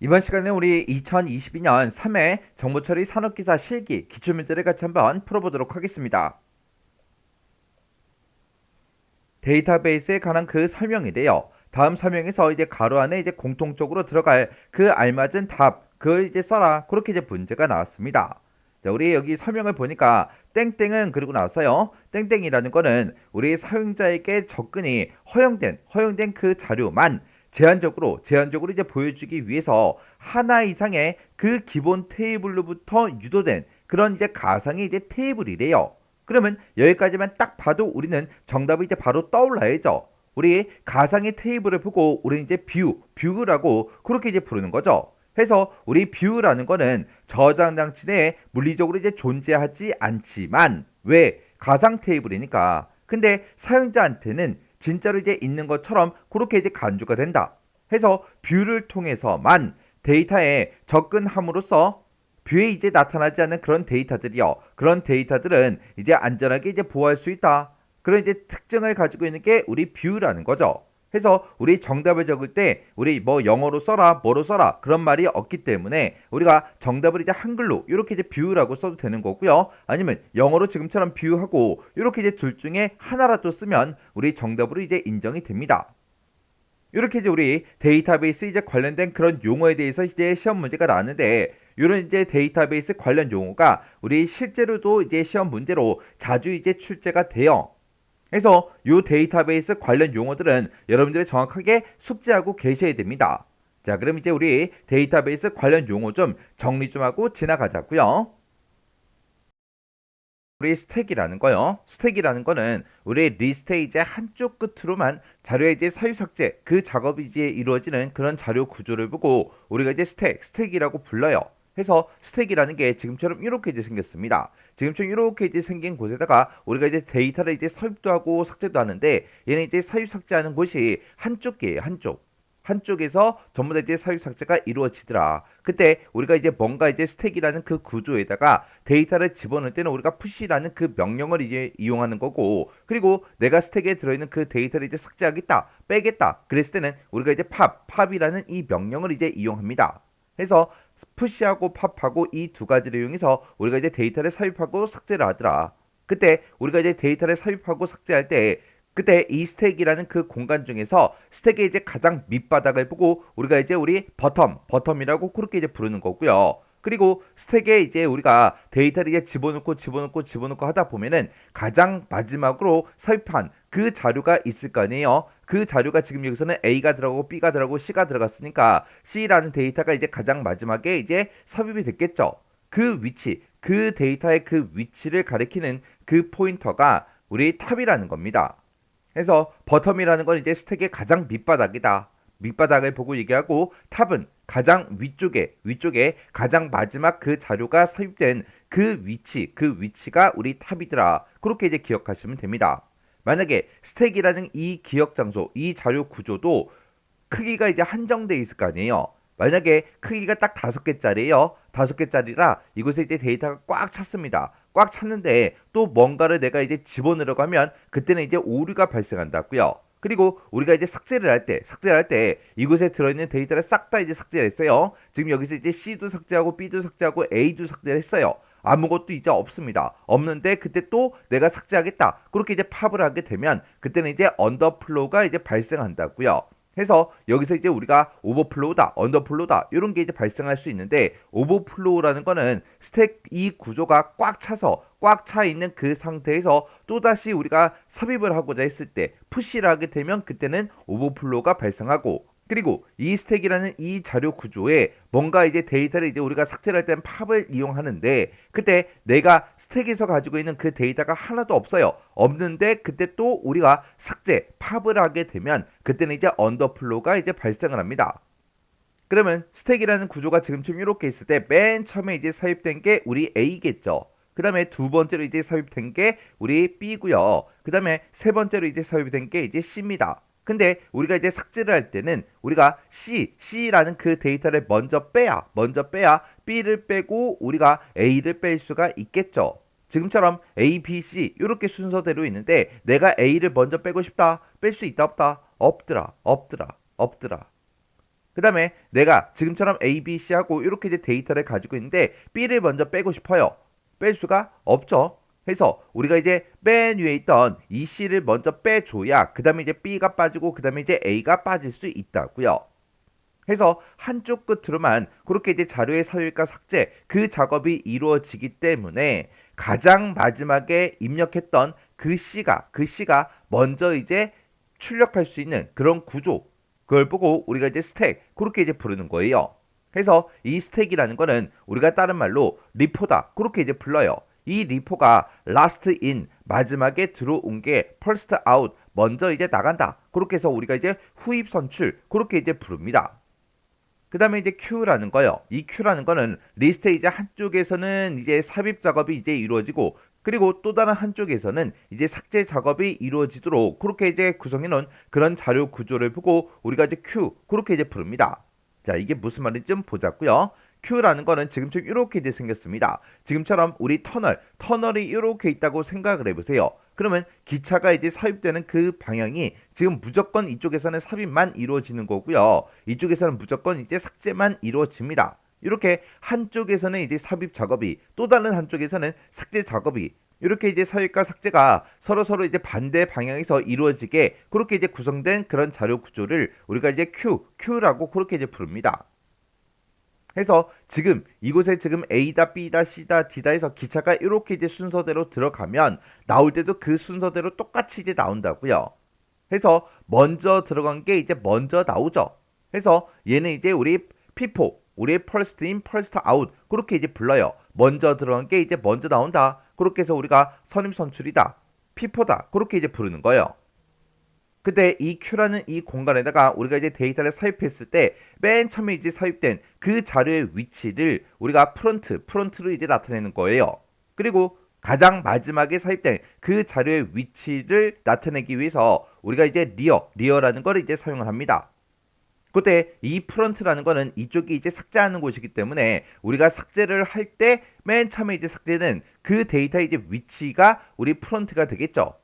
이번 시간에 우리 2022년 3회 정보처리 산업기사 실기 기출문제를 같이 한번 풀어보도록 하겠습니다. 데이터베이스에 관한 그 설명이래요. 다음 설명에서 이제 가로 안에 이제 공통적으로 들어갈 그 알맞은 답, 그걸 이제 써라. 그렇게 이제 문제가 나왔습니다. 자, 우리 여기 설명을 보니까 땡땡은 그리고 나왔어요. 땡땡이라는 거는 우리 사용자에게 접근이 허용된 그 자료만 제한적으로 이제 보여주기 위해서 하나 이상의 그 기본 테이블로부터 유도된 그런 이제 가상의 이제 테이블이래요. 그러면 여기까지만 딱 봐도 우리는 정답이 이제 바로 떠올라야죠. 우리 가상의 테이블을 보고 우리는 이제 뷰라고 그렇게 이제 부르는 거죠. 해서 우리 뷰라는 거는 저장 장치 내에 물리적으로 이제 존재하지 않지만 왜 가상 테이블이니까. 근데 사용자한테는 진짜로 이제 있는 것처럼 그렇게 이제 간주가 된다. 해서 뷰를 통해서만 데이터에 접근함으로써 뷰에 이제 나타나지 않는 그런 데이터들이요. 그런 데이터들은 이제 안전하게 이제 보호할 수 있다. 그런 이제 특징을 가지고 있는 게 우리 뷰라는 거죠. 해서 우리 정답을 적을 때 우리 뭐 영어로 써라 뭐로 써라 그런 말이 없기 때문에 우리가 정답을 이제 한글로 이렇게 이제 뷰라고 써도 되는 거고요. 아니면 영어로 지금처럼 뷰하고 이렇게 이제 둘 중에 하나라도 쓰면 우리 정답으로 이제 인정이 됩니다. 이렇게 이제 우리 데이터베이스 이제 관련된 그런 용어에 대해서 이제 시험 문제가 나왔는데 이런 이제 데이터베이스 관련 용어가 우리 실제로도 이제 시험 문제로 자주 이제 출제가 돼요. 그래서 이 데이터베이스 관련 용어들은 여러분들이 정확하게 숙지하고 계셔야 됩니다. 자, 그럼 이제 우리 데이터베이스 관련 용어 좀 정리 좀 하고 지나가자고요. 우리 스택이라는 거요. 스택이라는 거는 우리 리스트의 이제 한쪽 끝으로만 자료의 이제 사유 삭제 그 작업이 이제 이루어지는 그런 자료 구조를 보고 우리가 이제 스택이라고 불러요. 해서 스택이라는 게 지금처럼 이렇게 이제 생겼습니다. 지금처럼 이렇게 이제 생긴 곳에다가 우리가 이제 데이터를 이제 삽입도 하고 삭제도 하는데 얘는 이제 사유 삭제하는 곳이 한쪽이에요. 한쪽에서 전부 다 이제 사유 삭제가 이루어지더라. 그때 우리가 이제 뭔가 이제 스택이라는 그 구조에다가 데이터를 집어넣을 때는 우리가 푸시라는 그 명령을 이제 이용하는 거고, 그리고 내가 스택에 들어있는 그 데이터를 이제 삭제하겠다, 빼겠다. 그랬을 때는 우리가 이제 팝이라는 이 명령을 이제 이용합니다. 해서 푸시하고 팝하고 이 두 가지를 이용해서 우리가 이제 데이터를 삽입하고 삭제를 하더라. 그때 우리가 이제 데이터를 삽입하고 삭제할 때 그때 이 스택이라는 그 공간 중에서 스택의 이제 가장 밑바닥을 보고 우리가 이제 우리 버텀이라고 그렇게 이제 부르는 거고요. 그리고 스택에 이제 우리가 데이터를 이제 집어넣고 하다 보면은 가장 마지막으로 삽입한 그 자료가 있을 거 아니에요. 그 자료가 지금 여기서는 A가 들어가고 B가 들어가고 C가 들어갔으니까 C라는 데이터가 이제 가장 마지막에 이제 삽입이 됐겠죠. 그 위치, 그 데이터의 그 위치를 가리키는 그 포인터가 우리 탑이라는 겁니다. 그래서 버텀이라는 건 이제 스택의 가장 밑바닥이다. 밑바닥을 보고 얘기하고 탑은 가장 위쪽에 가장 마지막 그 자료가 삽입된 그 위치가 우리 탑이더라. 그렇게 이제 기억하시면 됩니다. 만약에 스택이라는 이 기억 장소, 이 자료 구조도 크기가 이제 한정돼 있을 거 아니에요. 만약에 크기가 딱 5개짜리예요. 5개짜리라 이곳에 이제 데이터가 꽉 찼습니다. 꽉 찼는데 또 뭔가를 내가 이제 집어넣으려고 하면 그때는 이제 오류가 발생한다고요. 그리고 우리가 이제 삭제를 할 때 이곳에 들어있는 데이터를 싹 다 이제 삭제를 했어요. 지금 여기서 이제 C도 삭제하고 B도 삭제하고 A도 삭제를 했어요. 아무것도 이제 없습니다. 없는데 그때 또 내가 삭제하겠다. 그렇게 이제 팝을 하게 되면 그때는 이제 언더플로우가 이제 발생한다고요. 해서 여기서 이제 우리가 오버플로우다, 언더플로우다 이런 게 이제 발생할 수 있는데 오버플로우라는 거는 스택 이 구조가 꽉 차 있는 그 상태에서 또다시 우리가 삽입을 하고자 했을 때 푸시를 하게 되면 그때는 오버플로우가 발생하고 그리고 이 스택이라는 이 자료 구조에 뭔가 이제 데이터를 이제 우리가 삭제를 할 때는 팝을 이용하는데 그때 내가 스택에서 가지고 있는 그 데이터가 하나도 없어요. 없는데 그때 또 우리가 팝을 하게 되면 그때는 이제 언더플로우가 이제 발생을 합니다. 그러면 스택이라는 구조가 지금쯤 이렇게 있을 때 맨 처음에 이제 삽입된 게 우리 A겠죠. 그 다음에 두 번째로 이제 삽입된 게 우리 B고요. 그 다음에 세 번째로 이제 삽입된 게 이제 C입니다. 근데 우리가 이제 삭제를 할 때는 우리가 C라는 그 데이터를 먼저 빼야 B를 빼고 우리가 A를 뺄 수가 있겠죠. 지금처럼 A, B, C 이렇게 순서대로 있는데 내가 A를 먼저 빼고 싶다. 뺄 수 있다 없다? 없더라. 그 다음에 내가 지금처럼 A, B, C하고 이렇게 이제 데이터를 가지고 있는데 B를 먼저 빼고 싶어요. 뺄 수가 없죠. 해서 우리가 이제 맨 위에 있던 이 C를 먼저 빼줘야 그 다음에 이제 B가 빠지고 그 다음에 이제 A가 빠질 수 있다고요. 해서 한쪽 끝으로만 그렇게 이제 자료의 사유일까 삭제 그 작업이 이루어지기 때문에 가장 마지막에 입력했던 그 C가 먼저 이제 출력할 수 있는 그런 구조 그걸 보고 우리가 이제 스택 그렇게 이제 부르는 거예요. 그래서 이 스택이라는 거는 우리가 다른 말로 리포다 그렇게 이제 불러요. 이 리포가 last in 마지막에 들어온 게 first out 먼저 이제 나간다. 그렇게 해서 우리가 이제 후입 선출 그렇게 이제 부릅니다. 그 다음에 이제 Q라는 거요. 이 Q라는 거는 리스트의 이제 한쪽에서는 이제 삽입 작업이 이제 이루어지고 그리고 또 다른 한쪽에서는 이제 삭제 작업이 이루어지도록 그렇게 이제 구성해 놓은 그런 자료 구조를 보고 우리가 이제 Q 그렇게 이제 부릅니다. 자, 이게 무슨 말인지 좀 보자고요. Q라는 거는 지금처럼 이렇게 이제 생겼습니다. 지금처럼 우리 터널이 이렇게 있다고 생각을 해보세요. 그러면 기차가 이제 삽입되는 그 방향이 지금 무조건 이쪽에서는 삽입만 이루어지는 거고요. 이쪽에서는 무조건 이제 삭제만 이루어집니다. 이렇게 한쪽에서는 이제 삽입 작업이 또 다른 한쪽에서는 삭제 작업이 이렇게 이제 삽입과 삭제가 서로 이제 반대 방향에서 이루어지게 그렇게 이제 구성된 그런 자료 구조를 우리가 이제 Q라고 그렇게 이제 부릅니다. 해서 지금 이곳에 지금 A다, B다, C다, D다 해서 기차가 이렇게 이제 순서대로 들어가면 나올 때도 그 순서대로 똑같이 이제 나온다고요. 해서 먼저 들어간 게 이제 먼저 나오죠. 해서 얘는 이제 우리 P4, 우리의 first in, first out 그렇게 이제 불러요. 먼저 들어간 게 이제 먼저 나온다. 그렇게 해서 우리가 선임선출이다. P4다. 그렇게 이제 부르는 거예요. 근데 이 Q라는 이 공간에다가 우리가 이제 데이터를 삽입했을 때 맨 처음에 이제 삽입된 그 자료의 위치를 우리가 프론트로 이제 나타내는 거예요. 그리고 가장 마지막에 삽입된 그 자료의 위치를 나타내기 위해서 우리가 이제 리어라는 걸 이제 사용을 합니다. 그때 이 프론트라는 거는 이쪽이 이제 삭제하는 곳이기 때문에 우리가 삭제를 할 때 맨 처음에 이제 삭제는 그 데이터의 이제 위치가 우리 프론트가 되겠죠.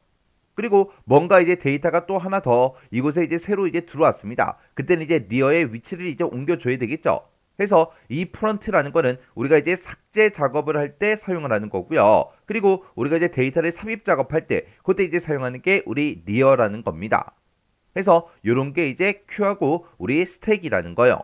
그리고 뭔가 이제 데이터가 또 하나 더 이곳에 이제 새로 이제 들어왔습니다. 그때는 이제 리어의 위치를 이제 옮겨줘야 되겠죠. 해서 이 프론트라는 거는 우리가 이제 삭제 작업을 할 때 사용을 하는 거고요. 그리고 우리가 이제 데이터를 삽입 작업할 때 그때 이제 사용하는 게 우리 리어라는 겁니다. 해서 요런 게 이제 Q하고 우리 스택이라는 거요.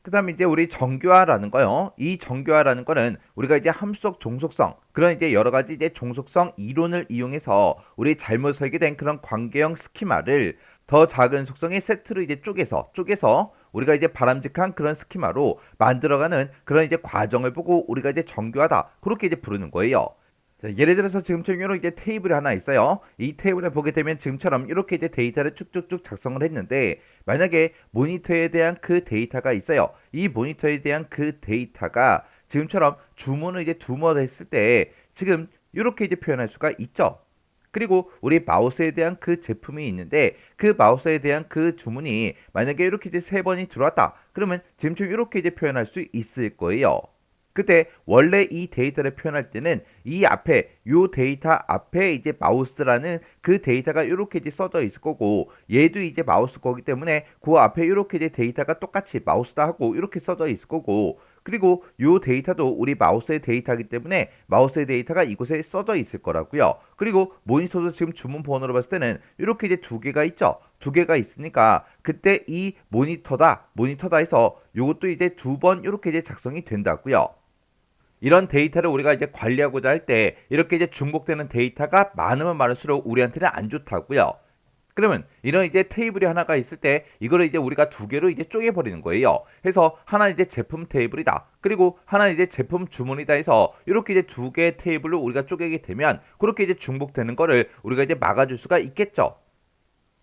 그 다음에 이제 우리 정교화라는 거요. 이 정교화라는 거는 우리가 이제 함수적 종속성, 그런 이제 여러 가지 이제 종속성 이론을 이용해서 우리 잘못 설계된 그런 관계형 스키마를 더 작은 속성의 세트로 이제 쪼개서 우리가 이제 바람직한 그런 스키마로 만들어가는 그런 이제 과정을 보고 우리가 이제 정교하다. 그렇게 이제 부르는 거예요. 자, 예를 들어서 지금처럼 이런 이제 테이블이 하나 있어요. 이 테이블을 보게 되면 지금처럼 이렇게 이제 데이터를 쭉쭉쭉 작성을 했는데 만약에 모니터에 대한 그 데이터가 있어요. 이 모니터에 대한 그 데이터가 지금처럼 주문을 이제 두번했을 때 지금 이렇게 이제 표현할 수가 있죠. 그리고 우리 마우스에 대한 그 제품이 있는데 그 마우스에 대한 그 주문이 만약에 이렇게 이제 3번이 들어왔다. 그러면 지금처럼 이렇게 이제 표현할 수 있을 거예요. 그때 원래 이 데이터를 표현할 때는 이 앞에 요 데이터 앞에 이제 마우스라는 그 데이터가 이렇게 이제 써져 있을 거고 얘도 이제 마우스 거기 때문에 그 앞에 이렇게 이제 데이터가 똑같이 마우스다 하고 이렇게 써져 있을 거고 그리고 요 데이터도 우리 마우스의 데이터이기 때문에 마우스의 데이터가 이곳에 써져 있을 거라고요. 그리고 모니터도 지금 주문 번호로 봤을 때는 이렇게 이제 2개가 있죠. 2개가 있으니까 그때 이 모니터다 해서 요것도 이제 2번 이렇게 이제 작성이 된다고요. 이런 데이터를 우리가 이제 관리하고자 할 때 이렇게 이제 중복되는 데이터가 많으면 많을수록 우리한테는 안 좋다고요. 그러면 이런 이제 테이블이 하나가 있을 때 이거를 이제 우리가 2개로 이제 쪼개버리는 거예요. 해서 하나 이제 제품 테이블이다. 그리고 하나 이제 제품 주문이다 해서 이렇게 이제 2개의 테이블로 우리가 쪼개게 되면 그렇게 이제 중복되는 거를 우리가 이제 막아줄 수가 있겠죠.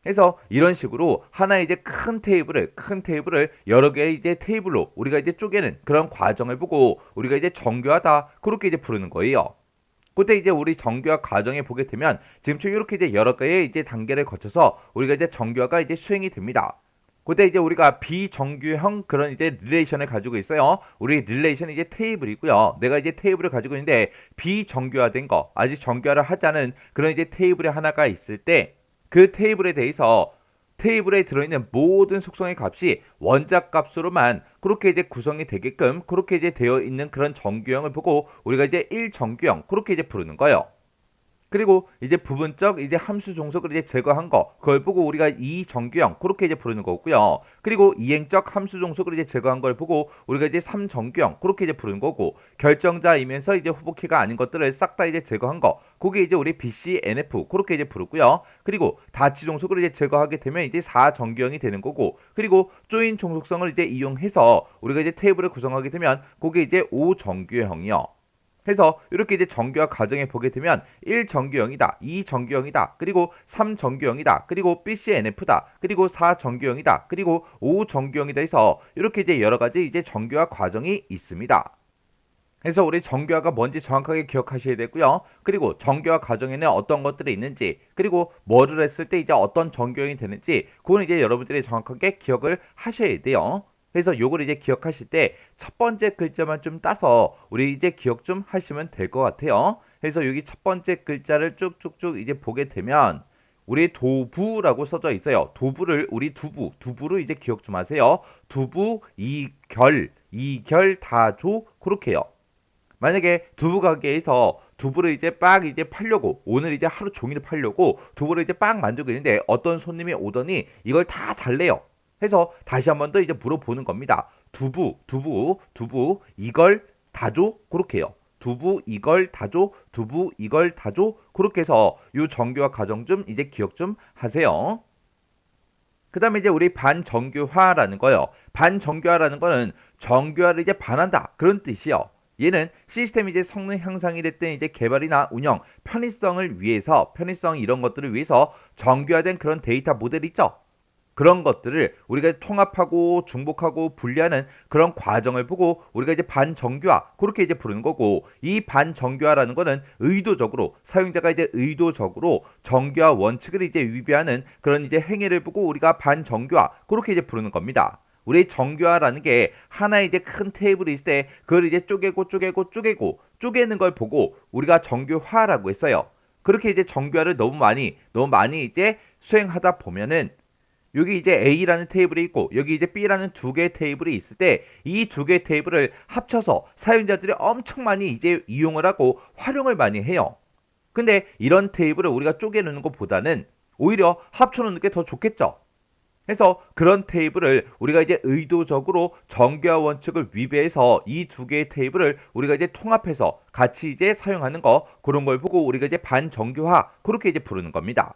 해서 이런 식으로 하나의 이제 큰 테이블을 여러 개의 이제 테이블로 우리가 이제 쪼개는 그런 과정을 보고 우리가 이제 정교하다 그렇게 이제 부르는 거예요. 그때 이제 우리 정교화 과정에 보게 되면 지금처럼 이렇게 이제 여러 개의 이제 단계를 거쳐서 우리가 이제 정교화가 이제 수행이 됩니다. 그때 이제 우리가 비정규형 그런 이제 릴레이션을 가지고 있어요. 우리 릴레이션이 이제 테이블이고요. 내가 이제 테이블을 가지고 있는데 비정교화된 거, 아직 정교화를 하지 않은 그런 이제 테이블이 하나가 있을 때 그 테이블에 대해서 테이블에 들어있는 모든 속성의 값이 원작 값으로만 그렇게 이제 구성이 되게끔 그렇게 이제 되어 있는 그런 정규형을 보고 우리가 이제 1정규형 그렇게 이제 부르는 거예요. 그리고 이제 부분적 이제 함수 종속을 이제 제거한 거 그걸 보고 우리가 이 정규형 그렇게 이제 부르는 거고요. 그리고 이행적 함수 종속을 이제 제거한 걸 보고 우리가 이제 3정규형 그렇게 이제 부르는 거고 결정자이면서 이제 후보키가 아닌 것들을 싹 다 이제 제거한 거 그게 이제 우리 BCNF 그렇게 이제 부르고요. 그리고 다치 종속을 이제 제거하게 되면 이제 4정규형이 되는 거고 그리고 조인 종속성을 이제 이용해서 우리가 이제 테이블을 구성하게 되면 그게 이제 5정규형이요. 해서 이렇게 이제 정규화 과정에 보게 되면 1정규형이다, 2정규형이다, 그리고 3정규형이다, 그리고 BCNF다, 그리고 4정규형이다, 그리고 5정규형이다 해서 이렇게 이제 여러 가지 이제 정규화 과정이 있습니다. 그래서 우리 정규화가 뭔지 정확하게 기억하셔야 되고요. 그리고 정규화 과정에는 어떤 것들이 있는지, 그리고 뭐를 했을 때 이제 어떤 정규형이 되는지, 그건 이제 여러분들이 정확하게 기억을 하셔야 돼요. 그래서 요걸 이제 기억하실 때 첫 번째 글자만 좀 따서 우리 이제 기억 좀 하시면 될 것 같아요. 그래서 여기 첫 번째 글자를 쭉쭉쭉 이제 보게 되면 우리 도부라고 써져 있어요. 도부를 우리 두부로 이제 기억 좀 하세요. 두부, 이결, 다조 그렇게요. 만약에 두부 가게에서 두부를 이제 빡 이제 팔려고 오늘 이제 하루 종일 팔려고 두부를 이제 빡 만들고 있는데 어떤 손님이 오더니 이걸 다 달래요. 해서 다시 한 번 더 이제 물어보는 겁니다. 두부 이걸 다 줘? 그렇게요. 두부 이걸 다 줘? 두부 이걸 다 줘? 그렇게 해서 요 정규화 과정 좀 이제 기억 좀 하세요. 그 다음에 이제 우리 반정규화라는 거요. 반정규화라는 거는 정규화를 이제 반한다. 그런 뜻이요. 얘는 시스템이 이제 성능 향상이 됐든 이제 개발이나 운영, 편의성을 위해서, 편의성 이런 것들을 위해서 정규화된 그런 데이터 모델 있죠? 그런 것들을 우리가 통합하고 중복하고 분리하는 그런 과정을 보고 우리가 이제 반정규화 그렇게 이제 부르는 거고 이 반정규화라는 거는 의도적으로 사용자가 이제 의도적으로 정규화 원칙을 이제 위배하는 그런 이제 행위를 보고 우리가 반정규화 그렇게 이제 부르는 겁니다. 우리 정규화라는 게 하나의 이제 큰 테이블이 있을 때 그걸 이제 쪼개는 걸 보고 우리가 정규화라고 했어요. 그렇게 이제 정규화를 너무 많이 이제 수행하다 보면은 여기 이제 A라는 테이블이 있고 여기 이제 B라는 두 개의 테이블이 있을 때 이 두 개의 테이블을 합쳐서 사용자들이 엄청 많이 이제 이용을 하고 활용을 많이 해요. 근데 이런 테이블을 우리가 쪼개놓는 것보다는 오히려 합쳐놓는 게 더 좋겠죠. 그래서 그런 테이블을 우리가 이제 의도적으로 정규화 원칙을 위배해서 이 두 개의 테이블을 우리가 이제 통합해서 같이 이제 사용하는 거 그런 걸 보고 우리가 이제 반정규화 그렇게 이제 부르는 겁니다.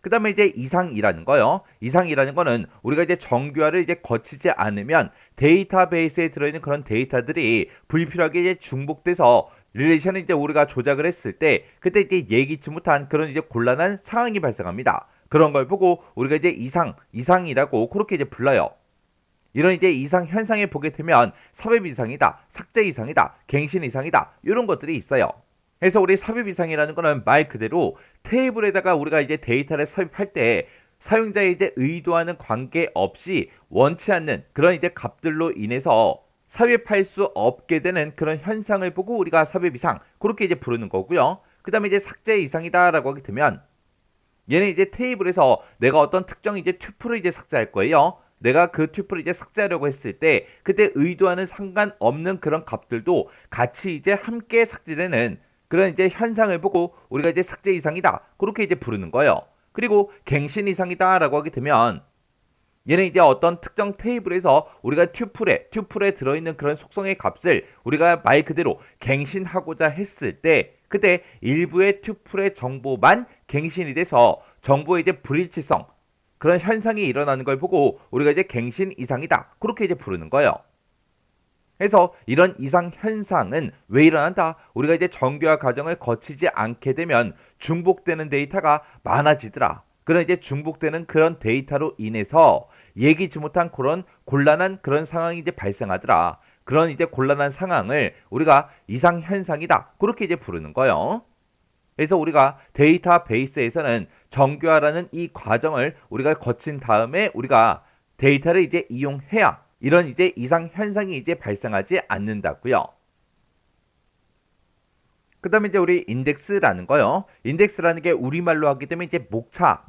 그 다음에 이제 이상이라는 거요. 이상이라는 거는 우리가 이제 정규화를 이제 거치지 않으면 데이터베이스에 들어있는 그런 데이터들이 불필요하게 이제 중복돼서 릴레이션을 이제 우리가 조작을 했을 때 그때 이제 예기치 못한 그런 이제 곤란한 상황이 발생합니다. 그런 걸 보고 우리가 이제 이상이라고 그렇게 이제 불러요. 이런 이제 이상 현상에 보게 되면 섭외 이상이다, 삭제 이상이다, 갱신 이상이다 이런 것들이 있어요. 그래서 우리 삽입 이상이라는 거는 말 그대로 테이블에다가 우리가 이제 데이터를 삽입할 때 사용자의 이제 의도하는 관계없이 원치 않는 그런 이제 값들로 인해서 삽입할 수 없게 되는 그런 현상을 보고 우리가 삽입 이상 그렇게 이제 부르는 거고요. 그 다음에 이제 삭제 이상이다라고 하게 되면 얘는 이제 테이블에서 내가 어떤 특정 이제 튜플을 이제 삭제할 거예요. 내가 그 튜플을 이제 삭제하려고 했을 때 그때 의도하는 상관없는 그런 값들도 같이 이제 함께 삭제되는 그런 이제 현상을 보고 우리가 이제 삭제 이상이다 그렇게 이제 부르는 거예요. 그리고 갱신 이상이다라고 하게 되면 얘는 이제 어떤 특정 테이블에서 우리가 튜플에 들어있는 그런 속성의 값을 우리가 말 그대로 갱신하고자 했을 때 그때 일부의 튜플의 정보만 갱신이 돼서 정보의 이제 불일치성 그런 현상이 일어나는 걸 보고 우리가 이제 갱신 이상이다 그렇게 이제 부르는 거예요. 그래서 이런 이상 현상은 왜 일어난다? 우리가 이제 정규화 과정을 거치지 않게 되면 중복되는 데이터가 많아지더라. 그런 이제 중복되는 그런 데이터로 인해서 예기치 못한 그런 곤란한 그런 상황이 이제 발생하더라. 그런 이제 곤란한 상황을 우리가 이상 현상이다. 그렇게 이제 부르는 거예요. 그래서 우리가 데이터베이스에서는 정규화라는 이 과정을 우리가 거친 다음에 우리가 데이터를 이제 이용해야 이런 이제 이상 현상이 이제 발생하지 않는다고요. 그다음에 이제 우리 인덱스라는 거요. 인덱스라는 게 우리말로 하기 때문에 이제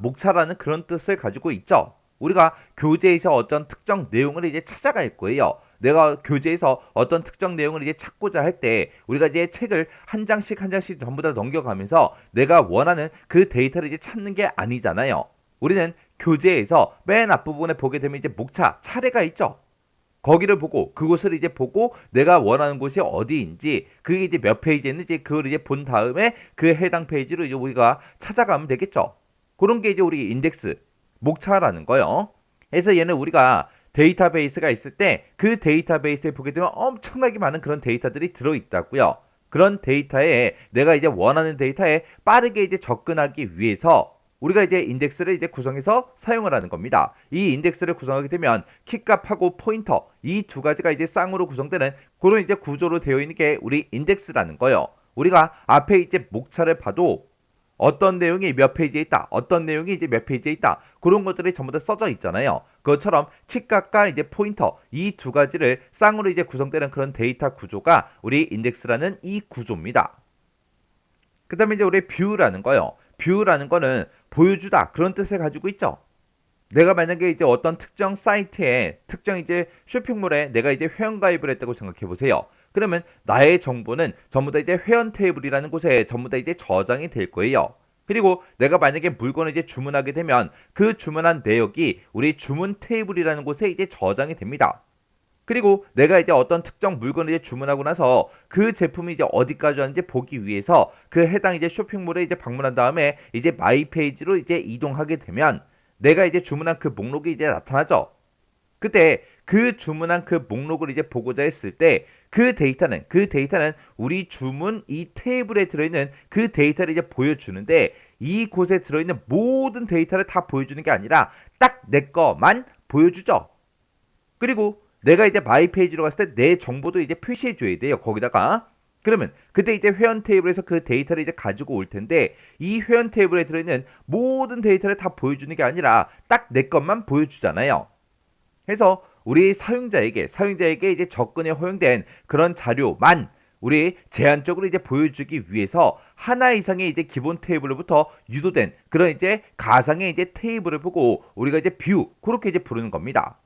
목차라는 그런 뜻을 가지고 있죠. 우리가 교재에서 어떤 특정 내용을 이제 찾아갈 거예요. 내가 교재에서 어떤 특정 내용을 이제 찾고자 할 때 우리가 이제 책을 한 장씩 한 장씩 전부 다 넘겨가면서 내가 원하는 그 데이터를 이제 찾는 게 아니잖아요. 우리는 교재에서 맨 앞부분에 보게 되면 이제 목차, 차례가 있죠. 거기를 보고 그곳을 이제 보고 내가 원하는 곳이 어디인지 그게 이제 몇 페이지에 있는지 그걸 이제 본 다음에 그 해당 페이지로 이제 우리가 찾아가면 되겠죠. 그런 게 이제 우리 인덱스 목차라는 거요. 그래서 얘는 우리가 데이터베이스가 있을 때 그 데이터베이스에 보게 되면 엄청나게 많은 그런 데이터들이 들어있다고요. 그런 데이터에 내가 이제 원하는 데이터에 빠르게 이제 접근하기 위해서 우리가 이제 인덱스를 이제 구성해서 사용을 하는 겁니다. 이 인덱스를 구성하게 되면 키값하고 포인터 이 두 가지가 이제 쌍으로 구성되는 그런 이제 구조로 되어 있는 게 우리 인덱스라는 거예요. 우리가 앞에 이제 목차를 봐도 어떤 내용이 몇 페이지에 있다, 어떤 내용이 이제 몇 페이지에 있다, 그런 것들이 전부 다 써져 있잖아요. 그것처럼 키값과 이제 포인터 이 두 가지를 쌍으로 이제 구성되는 그런 데이터 구조가 우리 인덱스라는 이 구조입니다. 그 다음에 이제 우리 뷰라는 거요. 뷰라는 거는 보여주다 그런 뜻을 가지고 있죠. 내가 만약에 이제 어떤 특정 사이트에 특정 이제 쇼핑몰에 내가 이제 회원가입을 했다고 생각해 보세요. 그러면 나의 정보는 전부 다 이제 회원 테이블이라는 곳에 전부 다 이제 저장이 될 거예요. 그리고 내가 만약에 물건을 이제 주문하게 되면 그 주문한 내역이 우리 주문 테이블이라는 곳에 이제 저장이 됩니다. 그리고 내가 이제 어떤 특정 물건을 이제 주문하고 나서 그 제품이 이제 어디까지 왔는지 보기 위해서 그 해당 이제 쇼핑몰에 이제 방문한 다음에 이제 마이 페이지로 이제 이동하게 되면 내가 이제 주문한 그 목록이 이제 나타나죠. 그때 그 주문한 그 목록을 이제 보고자 했을 때 그 데이터는 우리 주문 이 테이블에 들어있는 그 데이터를 이제 보여주는데 이곳에 들어있는 모든 데이터를 다 보여주는 게 아니라 딱 내 거만 보여주죠. 그리고 내가 이제 마이 페이지로 갔을 때 내 정보도 이제 표시해 줘야 돼요. 거기다가. 그러면 그때 이제 회원 테이블에서 그 데이터를 이제 가지고 올 텐데 이 회원 테이블에 들어있는 모든 데이터를 다 보여주는 게 아니라 딱 내 것만 보여주잖아요. 그래서 우리 사용자에게 이제 접근에 허용된 그런 자료만 우리 제한적으로 이제 보여주기 위해서 하나 이상의 이제 기본 테이블로부터 유도된 그런 이제 가상의 이제 테이블을 보고 우리가 이제 뷰 그렇게 이제 부르는 겁니다.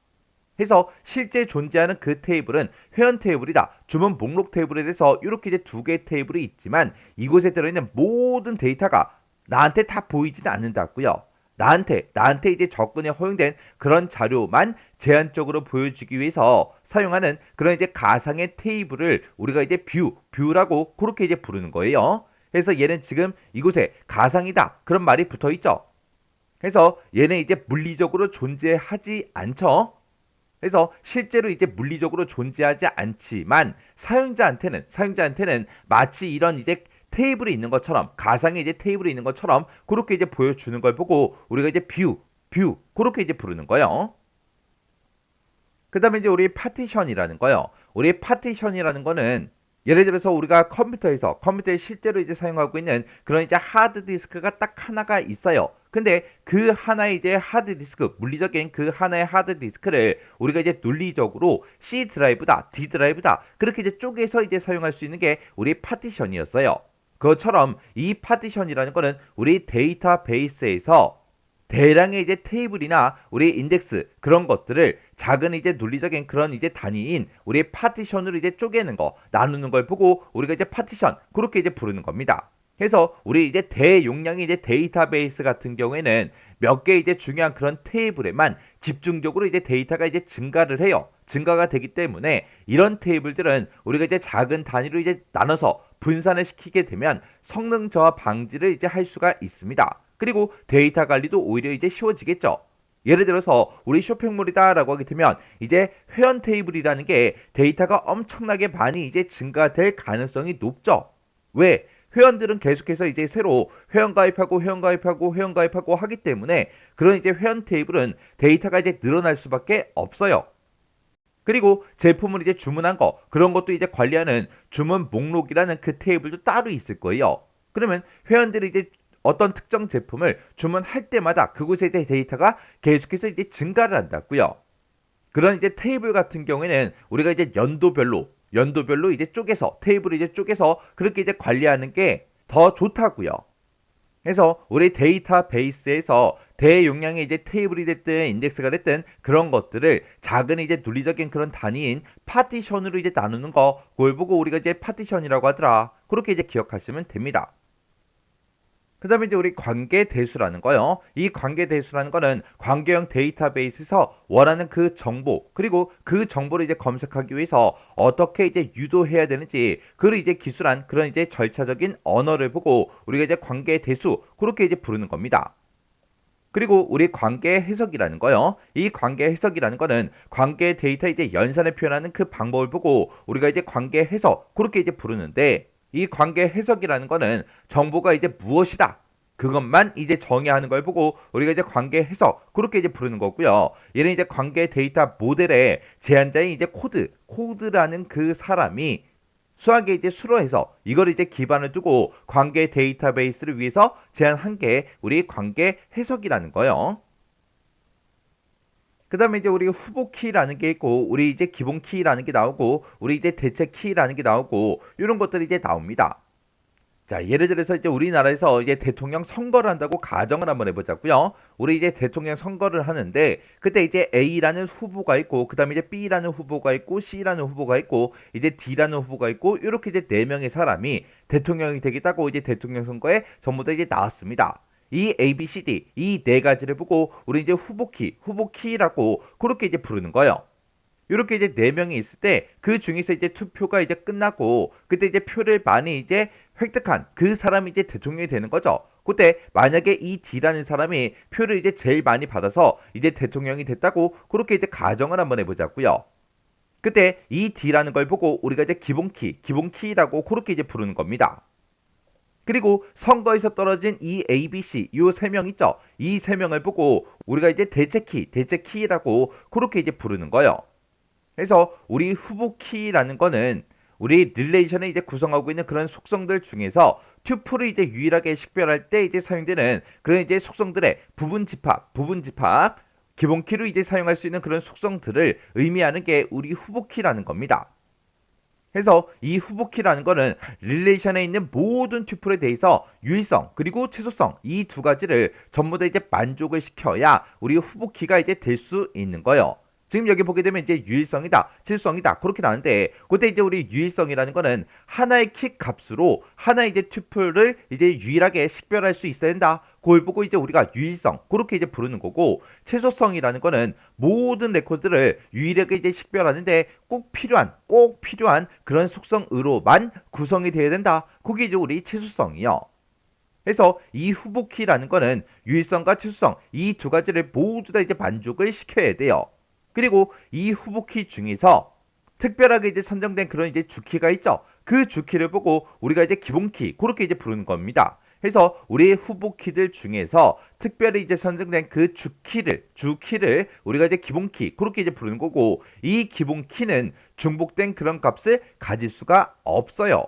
해서 실제 존재하는 그 테이블은 회원 테이블이다. 주문 목록 테이블에 대해서 이렇게 이제 두 개의 테이블이 있지만 이곳에 들어있는 모든 데이터가 나한테 다 보이지는 않는다고요. 나한테 이제 접근에 허용된 그런 자료만 제한적으로 보여주기 위해서 사용하는 그런 이제 가상의 테이블을 우리가 이제 뷰라고 그렇게 이제 부르는 거예요. 그래서 얘는 지금 이곳에 가상이다. 그런 말이 붙어 있죠. 그래서 얘는 이제 물리적으로 존재하지 않죠. 그래서 실제로 이제 물리적으로 존재하지 않지만 사용자한테는 마치 이런 이제 테이블이 있는 것처럼 가상의 이제 테이블이 있는 것처럼 그렇게 이제 보여주는 걸 보고 우리가 이제 뷰 그렇게 이제 부르는 거예요. 그다음에 이제 우리 파티션이라는 거요. 우리 파티션이라는 거는 예를 들어서 우리가 컴퓨터에 실제로 이제 사용하고 있는 그런 이제 하드 디스크가 딱 하나가 있어요. 근데 그 하나의 이제 하드 디스크, 물리적인 그 하나의 하드 디스크를 우리가 이제 논리적으로 C 드라이브다, D 드라이브다 그렇게 이제 쪼개서 이제 사용할 수 있는 게 우리 파티션이었어요. 그것처럼 이 파티션이라는 거는 우리 데이터베이스에서 대량의 이제 테이블이나 우리 인덱스 그런 것들을 작은 이제 논리적인 그런 이제 단위인 우리 파티션으로 이제 쪼개는 거, 나누는 걸 보고 우리가 이제 파티션 그렇게 이제 부르는 겁니다. 그래서 우리 이제 대용량의 이제 데이터베이스 같은 경우에는 몇 개 이제 중요한 그런 테이블에만 집중적으로 이제 데이터가 이제 증가를 해요. 증가가 되기 때문에 이런 테이블들은 우리가 이제 작은 단위로 이제 나눠서 분산을 시키게 되면 성능 저하 방지를 이제 할 수가 있습니다. 그리고 데이터 관리도 오히려 이제 쉬워지겠죠. 예를 들어서 우리 쇼핑몰이다라고 하게 되면 이제 회원 테이블이라는 게 데이터가 엄청나게 많이 이제 증가될 가능성이 높죠. 왜? 회원들은 계속해서 이제 새로 회원 가입하고 하기 때문에 그런 이제 회원 테이블은 데이터가 이제 늘어날 수밖에 없어요. 그리고 제품을 이제 주문한 거 그런 것도 이제 관리하는 주문 목록이라는 그 테이블도 따로 있을 거예요. 그러면 회원들이 이제 어떤 특정 제품을 주문할 때마다 그곳에 대해 데이터가 계속해서 이제 증가를 한다고요. 그런 이제 테이블 같은 경우에는 우리가 이제 연도별로 연도별로 이제 쪼개서 테이블을 이제 쪼개서 그렇게 이제 관리하는 게 더 좋다고요. 그래서 우리 데이터베이스에서 대용량의 이제 테이블이 됐든 인덱스가 됐든 그런 것들을 작은 이제 논리적인 그런 단위인 파티션으로 이제 나누는 거, 그걸 보고 우리가 이제 파티션이라고 하더라. 그렇게 이제 기억하시면 됩니다. 그 다음에 이제 우리 관계 대수라는 거요. 이 관계 대수라는 거는 관계형 데이터베이스에서 원하는 그 정보, 그리고 그 정보를 이제 검색하기 위해서 어떻게 이제 유도해야 되는지, 그를 이제 기술한 그런 이제 절차적인 언어를 보고 우리가 이제 관계 대수, 그렇게 이제 부르는 겁니다. 그리고 우리 관계 해석이라는 거요. 이 관계 해석이라는 거는 관계 데이터 이제 연산을 표현하는 그 방법을 보고 우리가 이제 관계 해석, 그렇게 이제 부르는데, 이 관계 해석이라는 거는 정보가 이제 무엇이다, 그것만 이제 정의하는 걸 보고 우리가 이제 관계 해석, 그렇게 이제 부르는 거고요. 얘는 이제 관계 데이터 모델의 제안자인 이제 코드라는 그 사람이 수학에 이제 수로해서 이걸 이제 기반을 두고 관계 데이터베이스를 위해서 제안한 게 우리 관계 해석이라는 거예요. 그 다음에 이제 우리 후보 키라는 게 있고, 우리 이제 기본 키라는 게 나오고, 우리 이제 대체 키라는 게 나오고, 이런 것들이 이제 나옵니다. 자, 예를 들어서 이제 우리나라에서 이제 대통령 선거를 한다고 가정을 한번 해보자고요. 우리 이제 대통령 선거를 하는데 그때 이제 A라는 후보가 있고, 그 다음에 이제 B라는 후보가 있고, C라는 후보가 있고, 이제 D라는 후보가 있고, 이렇게 이제 네 명의 사람이 대통령이 되겠다고 이제 대통령 선거에 전부 다 이제 나왔습니다. 이 A, B, C, D 이 네 가지를 보고 우리 이제 후보키라고 그렇게 이제 부르는 거예요. 이렇게 이제 네 명이 있을 때 그 중에서 이제 투표가 이제 끝나고 그때 이제 표를 많이 이제 획득한 그 사람이 이제 대통령이 되는 거죠. 그때 만약에 이 D라는 사람이 표를 이제 제일 많이 받아서 이제 대통령이 됐다고 그렇게 이제 가정을 한번 해보자고요. 그때 이 D라는 걸 보고 우리가 이제 기본키라고 그렇게 이제 부르는 겁니다. 그리고 선거에서 떨어진 이 A, B, C 요 세 명 있죠. 이 세 명을 보고 우리가 이제 대체키라고 그렇게 이제 부르는 거예요. 그래서 우리 후보 키라는 거는 우리 릴레이션을 이제 구성하고 있는 그런 속성들 중에서 튜플을 이제 유일하게 식별할 때 이제 사용되는 그런 이제 속성들의 부분 집합, 기본 키로 이제 사용할 수 있는 그런 속성들을 의미하는 게 우리 후보 키라는 겁니다. 그래서 이 후보 키라는 거는 릴레이션에 있는 모든 튜플에 대해서 유일성 그리고 최소성 이 두 가지를 전부 다 이제 만족을 시켜야 우리 후보 키가 이제 될 수 있는 거예요. 지금 여기 보게 되면 이제 유일성이다, 질성이다 그렇게 나는데, 그때 이제 우리 유일성이라는 거는 하나의 키 값으로 하나의 이제 튜플을 이제 유일하게 식별할 수 있어야 된다. 그걸 보고 이제 우리가 유일성 그렇게 이제 부르는 거고, 최소성이라는 거는 모든 레코드를 유일하게 이제 식별하는데 꼭 필요한 그런 속성으로만 구성이 되어야 된다. 그게 이제 우리 최소성이요. 그래서 이 후보키라는 거는 유일성과 최소성 이 두 가지를 모두 다 이제 만족을 시켜야 돼요. 그리고 이 후보키 중에서 특별하게 이제 선정된 그런 이제 주키가 있죠. 그 주키를 보고 우리가 이제 기본키 그렇게 이제 부르는 겁니다. 그래서 우리 후보키들 중에서 특별히 이제 선정된 그 주키를 우리가 이제 기본키 그렇게 이제 부르는 거고, 이 기본키는 중복된 그런 값을 가질 수가 없어요.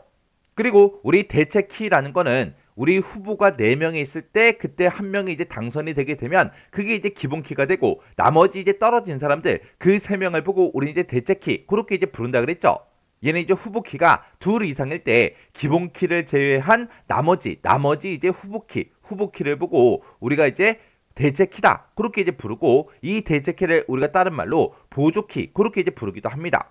그리고 우리 대체 키라는 거는 우리 후보가 4명이 있을 때 그때 한 명이 이제 당선이 되게 되면 그게 이제 기본 키가 되고, 나머지 이제 떨어진 사람들 그 3명을 보고 우리 이제 대체 키 그렇게 이제 부른다 그랬죠. 얘는 이제 후보 키가 2 이상일 때 기본 키를 제외한 나머지 이제 후보 키를 보고 우리가 이제 대체 키다 그렇게 이제 부르고, 이 대체 키를 우리가 다른 말로 보조 키 그렇게 이제 부르기도 합니다.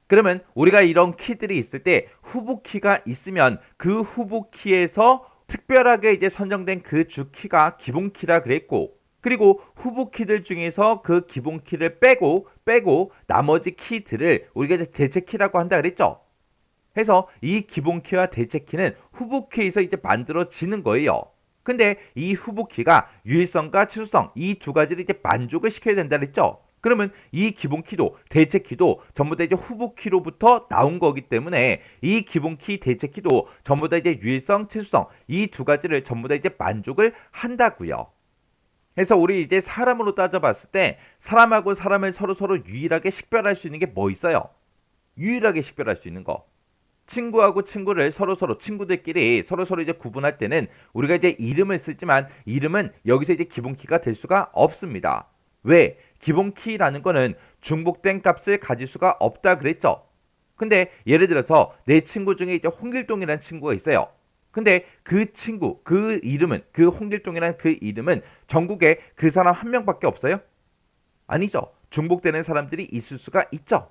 그러면 우리가 이런 키들이 있을 때 후보 키가 있으면 그 후보 키에서 특별하게 이제 선정된 그 주키가 기본 키라 그랬고, 그리고 후보 키들 중에서 그 기본 키를 빼고 나머지 키들을 우리가 이제 대체 키라고 한다 그랬죠. 해서 이 기본 키와 대체 키는 후보 키에서 이제 만들어지는 거예요. 근데 이 후보 키가 유일성과 최소성 이 두 가지를 이제 만족을 시켜야 된다 그랬죠. 그러면 이 기본 키도 대체 키도 전부 다 이제 후보 키로부터 나온 거기 때문에 이 기본 키 대체 키도 전부 다 이제 유일성, 최소성 이 두 가지를 전부 다 이제 만족을 한다고요. 그래서 우리 이제 사람으로 따져봤을 때 사람하고 사람을 서로 유일하게 식별할 수 있는 게 뭐 있어요? 유일하게 식별할 수 있는 거. 친구하고 친구를 친구들끼리 서로 이제 구분할 때는 우리가 이제 이름을 쓰지만 이름은 여기서 이제 기본 키가 될 수가 없습니다. 왜? 기본 키라는 거는 중복된 값을 가질 수가 없다 그랬죠. 근데 예를 들어서 내 친구 중에 이제 홍길동이라는 친구가 있어요. 근데 그 친구, 그 이름은, 그 홍길동이라는 그 이름은 전국에 그 사람 한 명밖에 없어요? 아니죠. 중복되는 사람들이 있을 수가 있죠.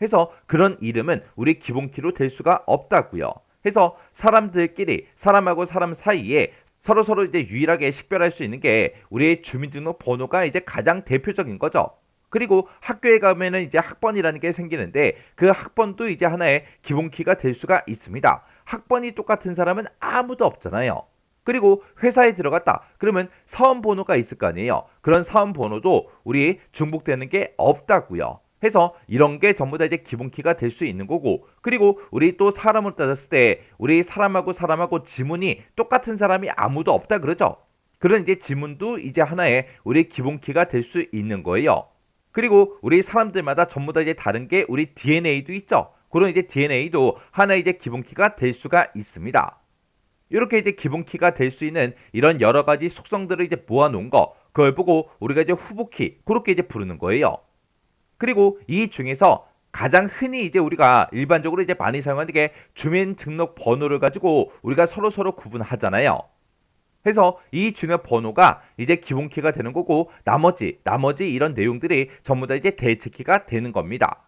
해서 그런 이름은 우리 기본키로 될 수가 없다고요. 해서 사람들끼리 사람하고 사람 사이에 서로 이제 유일하게 식별할 수 있는 게 우리의 주민등록 번호가 이제 가장 대표적인 거죠. 그리고 학교에 가면은 이제 학번이라는 게 생기는데 그 학번도 이제 하나의 기본키가 될 수가 있습니다. 학번이 똑같은 사람은 아무도 없잖아요. 그리고 회사에 들어갔다. 그러면 사원 번호가 있을 거 아니에요. 그런 사원 번호도 우리 중복되는 게 없다고요. 해서 이런 게 전부 다 이제 기본키가 될 수 있는 거고, 그리고 우리 또 사람을 따졌을 때 우리 사람하고 지문이 똑같은 사람이 아무도 없다 그러죠. 그런 이제 지문도 이제 하나의 우리 기본키가 될 수 있는 거예요. 그리고 우리 사람들마다 전부 다 이제 다른 게 우리 DNA도 있죠. 그런 이제 DNA도 하나의 이제 기본키가 될 수가 있습니다. 이렇게 이제 기본키가 될 수 있는 이런 여러 가지 속성들을 이제 모아놓은 거, 그걸 보고 우리가 이제 후보키, 그렇게 이제 부르는 거예요. 그리고 이 중에서 가장 흔히 이제 우리가 일반적으로 이제 많이 사용하는 게 주민등록번호를 가지고 우리가 서로 구분하잖아요. 해서 이 주민번호가 이제 기본키가 되는 거고 나머지 이런 내용들이 전부 다 이제 대체키가 되는 겁니다.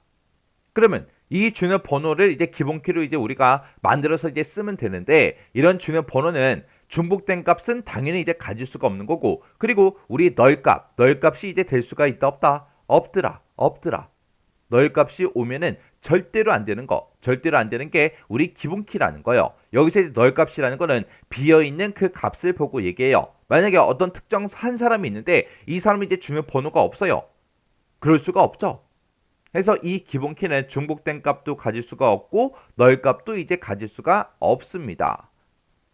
그러면 이 주민번호를 이제 기본키로 이제 우리가 만들어서 이제 쓰면 되는데 이런 주민번호는 중복된 값은 당연히 이제 가질 수가 없는 거고 그리고 우리 널값이 이제 될 수가 있다 없다 없더라. 널값이 오면은 절대로 안 되는 게 우리 기본키라는 거예요. 여기서 이제 널값이라는 거는 비어있는 그 값을 보고 얘기해요. 만약에 어떤 특정 한 사람이 있는데 이 사람이 이제 주민번호가 없어요. 그럴 수가 없죠. 해서 이 기본키는 중복된 값도 가질 수가 없고 널값도 이제 가질 수가 없습니다.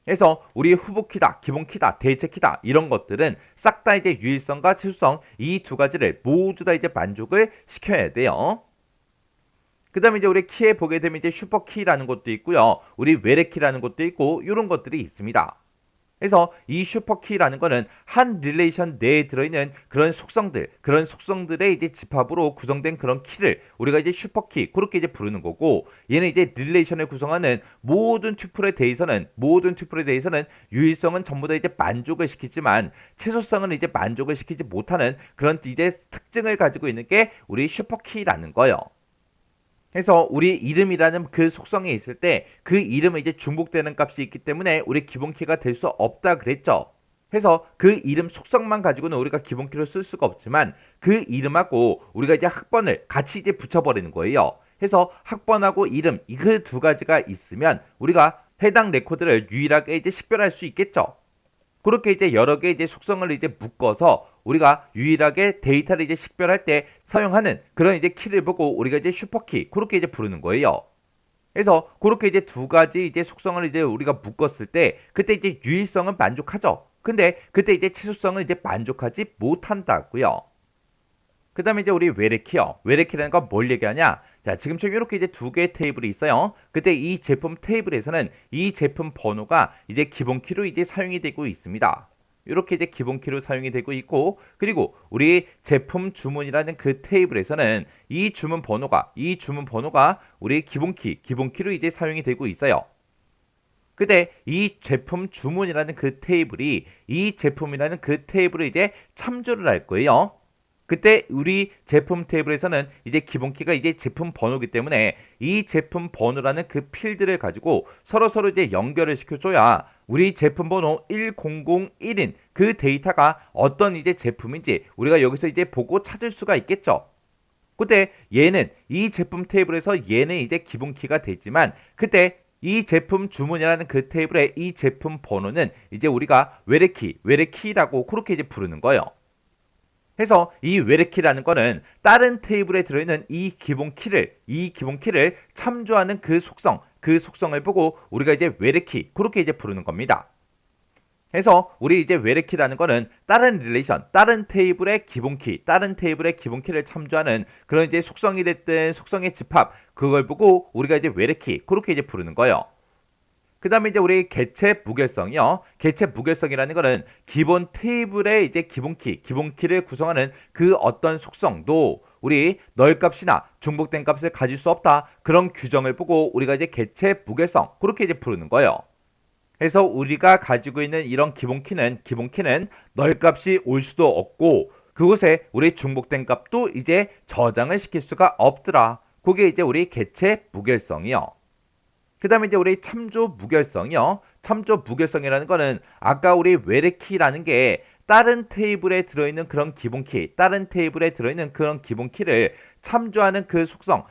그래서 우리 후보키다, 기본키다, 대체키다 이런 것들은 싹 다 이제 유일성과 치수성 이 두 가지를 모두 다 이제 만족을 시켜야 돼요. 그 다음에 이제 우리 키에 보게 되면 이제 슈퍼키라는 것도 있고요. 우리 외래키라는 것도 있고 이런 것들이 있습니다. 그래서 이 슈퍼키라는 거는 한 릴레이션 내에 들어있는 그런 속성들의 이제 집합으로 구성된 그런 키를 우리가 이제 슈퍼키 그렇게 이제 부르는 거고 얘는 이제 릴레이션을 구성하는 모든 튜플에 대해서는 유일성은 전부 다 이제 만족을 시키지만 최소성은 이제 만족을 시키지 못하는 그런 이제 특징을 가지고 있는 게 우리 슈퍼키라는 거예요. 해서 우리 이름이라는 그 속성에 있을 때 그 이름은 이제 중복되는 값이 있기 때문에 우리 기본키가 될 수 없다 그랬죠. 해서 그 이름 속성만 가지고는 우리가 기본키로 쓸 수가 없지만 그 이름하고 우리가 이제 학번을 같이 이제 붙여버리는 거예요. 해서 학번하고 이름 그 두 가지가 있으면 우리가 해당 레코드를 유일하게 이제 식별할 수 있겠죠. 그렇게 이제 여러 개의 이제 속성을 이제 묶어서 우리가 유일하게 데이터를 이제 식별할 때 사용하는 그런 이제 키를 보고 우리가 이제 슈퍼키 그렇게 이제 부르는 거예요. 그래서 그렇게 이제 두 가지 이제 속성을 이제 우리가 묶었을 때 그때 이제 유일성은 만족하죠. 근데 그때 이제 치수성은 이제 만족하지 못한다고요. 그 다음에 이제 우리 외래키요. 외래키라는 건 뭘 얘기하냐? 자, 지금처럼 이렇게 이제 두 개의 테이블이 있어요. 그때 이 제품 테이블에서는 이 제품 번호가 이제 기본키로 이제 사용이 되고 있습니다. 이렇게 이제 기본키로 사용이 되고 있고, 그리고 우리 제품 주문이라는 그 테이블에서는 이 주문 번호가 우리 기본키로 이제 사용이 되고 있어요. 근데 이 제품 주문이라는 그 테이블이 이 제품이라는 그 테이블을 이제 참조를 할 거예요. 그때 우리 제품 테이블에서는 이제 기본키가 이제 제품 번호이기 때문에 이 제품 번호라는 그 필드를 가지고 서로 이제 연결을 시켜줘야 우리 제품 번호 1001인 그 데이터가 어떤 이제 제품인지 우리가 여기서 이제 보고 찾을 수가 있겠죠. 그때 얘는 이 제품 테이블에서 얘는 이제 기본키가 되지만 그때 이 제품 주문이라는 그 테이블의 이 제품 번호는 이제 우리가 외래키라고 그렇게 이제 부르는 거예요. 해서 이 외래키라는 거는 다른 테이블에 들어있는 이 기본키를 참조하는 그 속성을 보고 우리가 이제 외래키 그렇게 이제 부르는 겁니다. 해서 우리 이제 외래키라는 거는 다른 릴레이션, 다른 테이블의 기본키를 참조하는 그런 이제 속성이 됐든 속성의 집합 그걸 보고 우리가 이제 외래키 그렇게 이제 부르는 거예요. 그 다음에 이제 우리 개체 무결성이요. 개체 무결성이라는 거는 기본 테이블의 이제 기본키를 구성하는 그 어떤 속성도 우리 널 값이나 중복된 값을 가질 수 없다. 그런 규정을 보고 우리가 이제 개체 무결성 그렇게 이제 부르는 거예요. 그래서 우리가 가지고 있는 이런 기본키는 널 값이 올 수도 없고 그곳에 우리 중복된 값도 이제 저장을 시킬 수가 없더라. 그게 이제 우리 개체 무결성이요. 그 다음에 이제 우리 참조 무결성이요. 참조 무결성이라는 거는 아까 우리 외래키라는 게 다른 테이블에 들어있는 그런 기본키, 다른 테이블에 들어있는 그런 기본키를 참조하는 그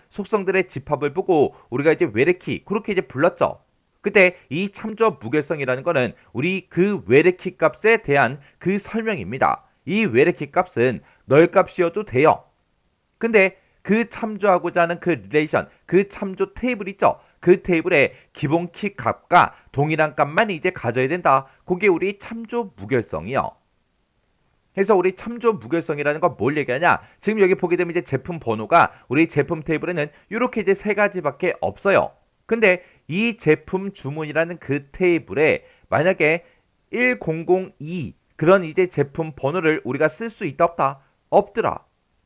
속성들의 집합을 보고 우리가 이제 외래키, 그렇게 이제 불렀죠. 그때 이 참조 무결성이라는 거는 우리 그 외래키 값에 대한 그 설명입니다. 이 외래키 값은 널 값이어도 돼요. 근데 그 참조하고자 하는 그 릴레이션, 그 참조 테이블 있죠? 그 테이블에 기본 키 값과 동일한 값만 이제 가져야 된다. 그게 우리 참조 무결성이요. 그래서 우리 참조 무결성이라는 건 뭘 얘기하냐? 지금 여기 보게 되면 이제 제품 번호가 우리 제품 테이블에는 이렇게 이제 세 가지밖에 없어요. 근데 이 제품 주문이라는 그 테이블에 만약에 1002 그런 이제 제품 번호를 우리가 쓸 수 있다 없다? 없더라.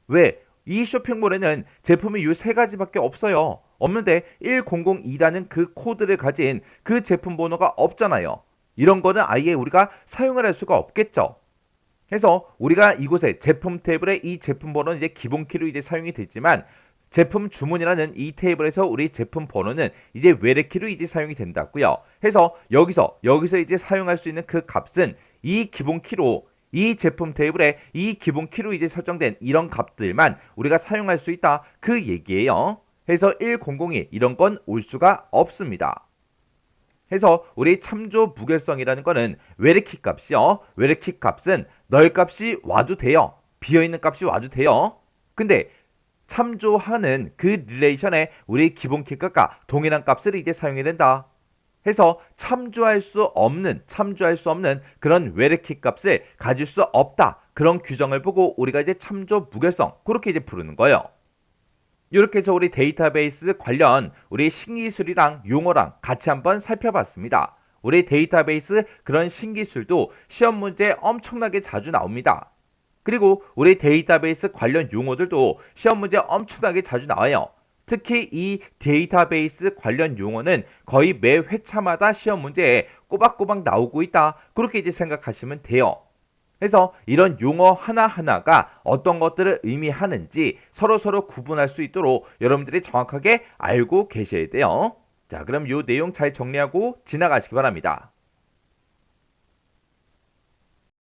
왜? 이 쇼핑몰에는 제품이 이 세 가지밖에 없어요. 없는데 1002라는 그 코드를 가진 그 제품 번호가 없잖아요. 이런 거는 아예 우리가 사용을 할 수가 없겠죠. 그래서 우리가 이곳에 제품 테이블에 이 제품 번호는 이제 기본 키로 이제 사용이 됐지만 제품 주문이라는 이 테이블에서 우리 제품 번호는 이제 외래키로 이제 사용이 된다고요. 그래서 여기서 이제 사용할 수 있는 그 값은 이 기본 키로 이 제품 테이블에 이 기본 키로 이제 설정된 이런 값들만 우리가 사용할 수 있다. 그 얘기예요. 그래서 1002 이런 건 올 수가 없습니다. 그래서 우리 참조 무결성이라는 거는 외래키 값이요. 외래키 값은 널 값이 와도 돼요. 비어있는 값이 와도 돼요. 근데 참조하는 그 릴레이션에 우리 기본 키 값과 동일한 값을 이제 사용해야 된다. 해서 참조할 수 없는 그런 외래키 값을 가질 수 없다. 그런 규정을 보고 우리가 이제 참조 무결성 그렇게 이제 부르는 거예요. 이렇게 해서 우리 데이터베이스 관련 우리 신기술이랑 용어랑 같이 한번 살펴봤습니다. 우리 데이터베이스 그런 신기술도 시험 문제에 엄청나게 자주 나옵니다. 그리고 우리 데이터베이스 관련 용어들도 시험 문제에 엄청나게 자주 나와요. 특히 이 데이터베이스 관련 용어는 거의 매 회차마다 시험 문제에 꼬박꼬박 나오고 있다. 그렇게 이제 생각하시면 돼요. 그래서 이런 용어 하나하나가 어떤 것들을 의미하는지 서로 구분할 수 있도록 여러분들이 정확하게 알고 계셔야 돼요. 자, 그럼 이 내용 잘 정리하고 지나가시기 바랍니다.